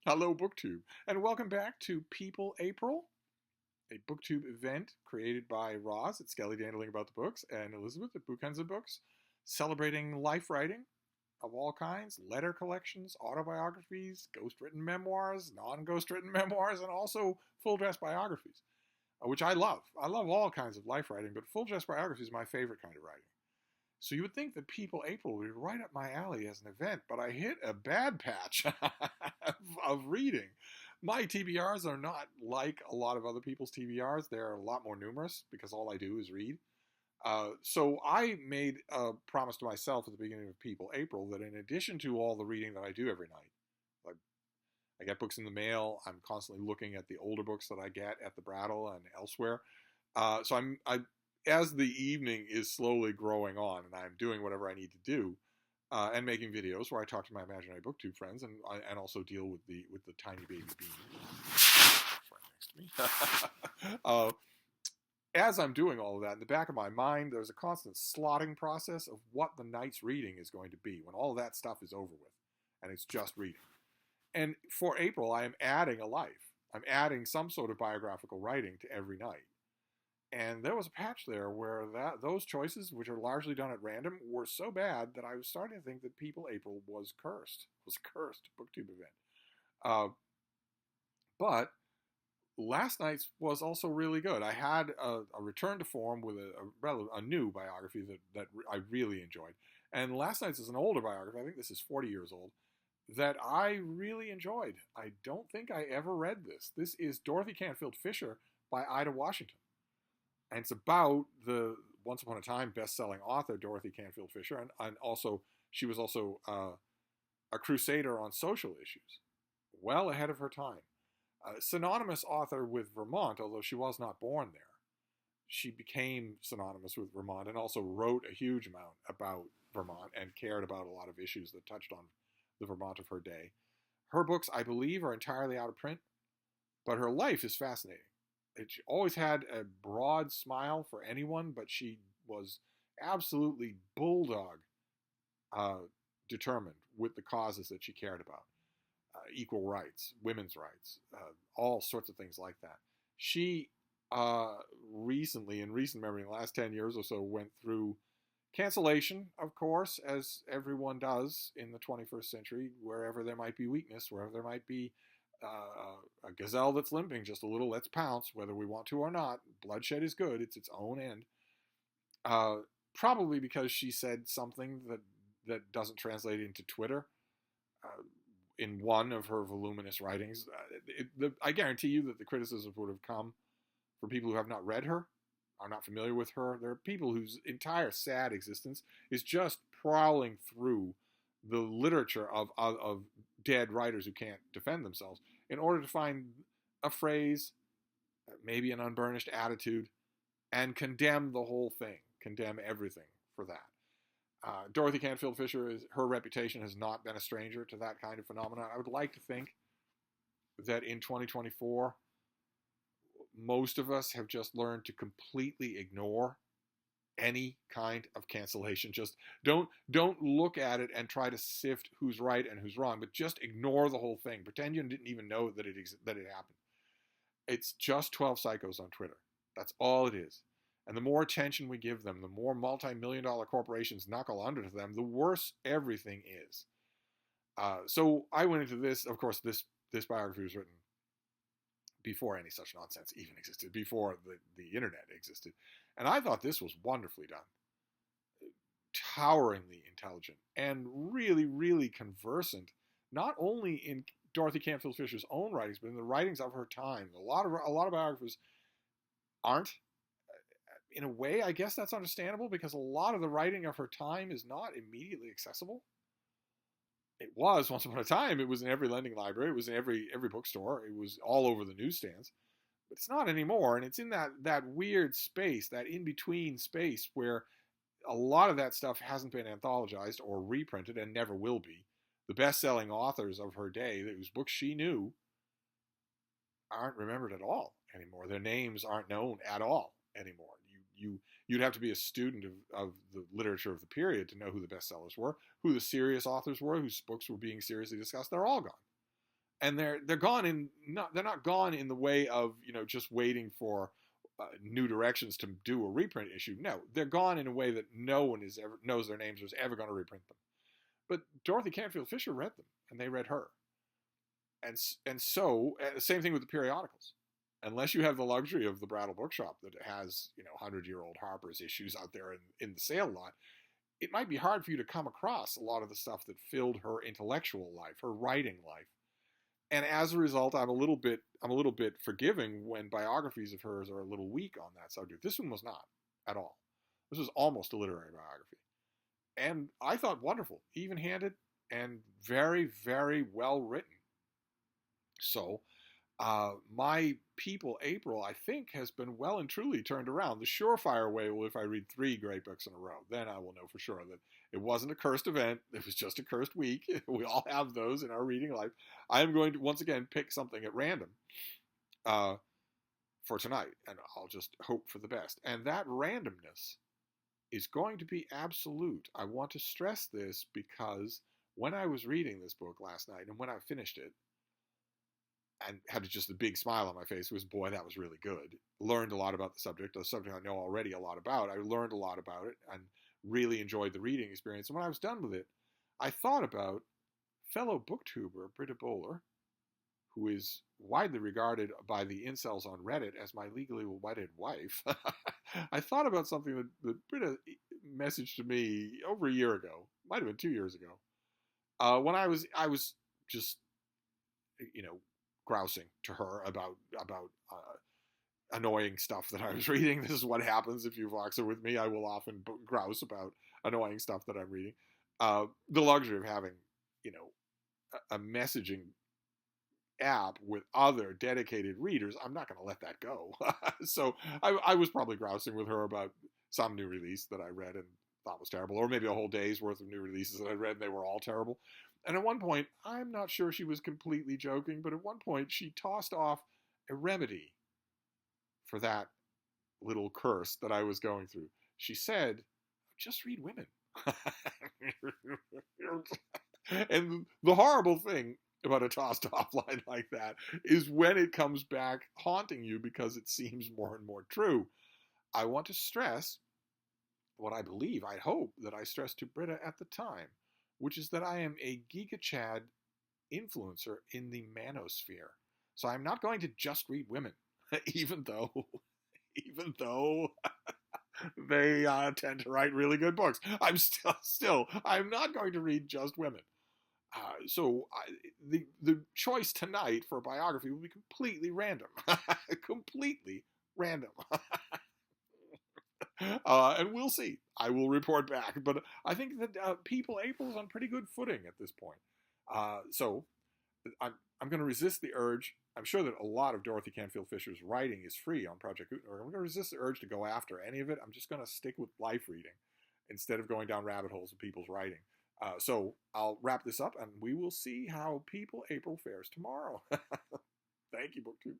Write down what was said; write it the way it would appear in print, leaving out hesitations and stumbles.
Hello, BookTube, and welcome back to People April, a BookTube event created by Roz at Skelly Dandling About the Books and Elizabeth at Bookenza Books, celebrating life writing of all kinds, letter collections, autobiographies, ghost-written memoirs, non-ghost-written memoirs, and also full-dress biographies, which I love. I love all kinds of life writing, but full-dress biography is my favorite kind of writing. So you would think that People April would be right up my alley as an event, but I hit a bad patch of reading. My TBRs are not like a lot of other people's TBRs. They're a lot more numerous because all I do is read. So I made a promise to myself at the beginning of People April that in addition to all the reading that I do every night, like I get books in the mail, I'm constantly looking at the older books that I get at the Brattle and elsewhere. So as the evening is slowly growing on, and I'm doing whatever I need to do, and making videos where I talk to my imaginary booktube friends, and also deal with the tiny baby bean right next to me. As I'm doing all of that, in the back of my mind, there's a constant slotting process of what the night's reading is going to be when all of that stuff is over with, and it's just reading. And for April, I am adding a life. I'm adding some sort of biographical writing to every night. And there was a patch there where those choices, which are largely done at random, were so bad that I was starting to think that People April was cursed. Was a cursed booktube event. But last night's was also really good. I had a return to form with a new biography that I really enjoyed. And last night's is an older biography. I think this is 40 years old. That I really enjoyed. I don't think I ever read this. This is Dorothy Canfield Fisher by Ida Washington. And it's about the once upon a time best-selling author Dorothy Canfield Fisher, and also she was also a crusader on social issues, well ahead of her time. Synonymous author with Vermont, although she was not born there. She became synonymous with Vermont and also wrote a huge amount about Vermont and cared about a lot of issues that touched on the Vermont of her day. Her books, I believe, are entirely out of print, but her life is fascinating. She always had a broad smile for anyone, but she was absolutely bulldog determined with the causes that she cared about. Equal rights, women's rights, all sorts of things like that. She recently, in recent memory, in the last 10 years or so, went through cancellation, of course, as everyone does in the 21st century, wherever there might be weakness, wherever there might be a gazelle that's limping just a little, let's pounce, whether we want to or not. Bloodshed is good. It's its own end. Probably because she said something that doesn't translate into Twitter in one of her voluminous writings. I guarantee you that the criticisms would have come from people who have not read her, are not familiar with her. There are people whose entire sad existence is just prowling through the literature of dead writers who can't defend themselves in order to find a phrase, maybe an unburnished attitude, and condemn the whole thing, condemn everything for that. Dorothy Canfield Fisher, her reputation has not been a stranger to that kind of phenomenon. I would like to think that in 2024, most of us have just learned to completely ignore any kind of cancellation. Just don't look at it and try to sift who's right and who's wrong, but just ignore the whole thing. Pretend you didn't even know that it happened. It's just 12 psychos on Twitter. That's all it is. And the more attention we give them, the more multi-million-dollar corporations knuckle under to them, the worse everything is. So I went into this. Of course, this biography was written before any such nonsense even existed, before the internet existed. And I thought this was wonderfully done. Toweringly intelligent and really, really conversant, not only in Dorothy Canfield Fisher's own writings, but in the writings of her time. A lot of biographers aren't. In a way, I guess that's understandable because a lot of the writing of her time is not immediately accessible. It was once upon a time. It was in every lending library. It was in every bookstore. It was all over the newsstands. But it's not anymore, and it's in that weird space, that in-between space where a lot of that stuff hasn't been anthologized or reprinted and never will be. The best-selling authors of her day, whose books she knew, aren't remembered at all anymore. Their names aren't known at all anymore. You'd have to be a student of the literature of the period to know who the bestsellers were, who the serious authors were, whose books were being seriously discussed. They're all gone. and they're gone in not they're not gone in the way of just waiting for new directions to do a reprint issue. No, they're gone in a way that no one is ever knows their names or is ever going to reprint them. But Dorothy Canfield Fisher read them, and they read her, and so same thing with the periodicals. Unless you have the luxury of the Brattle Bookshop that has 100-year-old Harper's issues out there in the sale lot, it might be hard for you to come across a lot of the stuff that filled her intellectual life, her writing life. And as a result, I'm a little bit forgiving when biographies of hers are a little weak on that subject. This one was not at all. This was almost a literary biography, and I thought wonderful, even-handed, and very, very well written. So, my People April, I think, has been well and truly turned around. The surefire way will if I read 3 great books in a row. Then I will know for sure that it wasn't a cursed event. It was just a cursed week. We all have those in our reading life. I am going to, once again, pick something at random for tonight, and I'll just hope for the best. And that randomness is going to be absolute. I want to stress this because when I was reading this book last night and when I finished it, and had just a big smile on my face, was, boy, that was really good. Learned a lot about the subject, a subject I know already a lot about. I learned a lot about it and really enjoyed the reading experience. And when I was done with it, I thought about fellow booktuber Britta Bowler, who is widely regarded by the incels on Reddit as my legally wedded wife. I thought about something that Britta messaged to me over a year ago, might have been 2 years ago, when I was just, grousing to her about annoying stuff that I was reading. This is what happens if you Voxer with me. I will often grouse about annoying stuff that I'm reading. The luxury of having, a messaging app with other dedicated readers, I'm not going to let that go. So I was probably grousing with her about some new release that I read and thought was terrible, or maybe a whole day's worth of new releases that I read and they were all terrible. And at one point, I'm not sure she was completely joking, but at one point she tossed off a remedy for that little curse that I was going through. She said, just read women. And the horrible thing about a tossed off line like that is when it comes back haunting you because it seems more and more true. I want to stress what I believe, I hope, that I stressed to Britta at the time, which is that I am a Giga Chad influencer in the manosphere. So I'm not going to just read women, even though they tend to write really good books. I'm I'm not going to read just women. The choice tonight for a biography will be completely random. Completely random. And we'll see. I will report back. But I think that People April is on pretty good footing at this point. So I'm going to resist the urge. I'm sure that a lot of Dorothy Canfield Fisher's writing is free on Project Gutenberg. I'm going to resist the urge to go after any of it. I'm just going to stick with life reading instead of going down rabbit holes of people's writing. So I'll wrap this up, and we will see how People April fares tomorrow. Thank you, BookTube.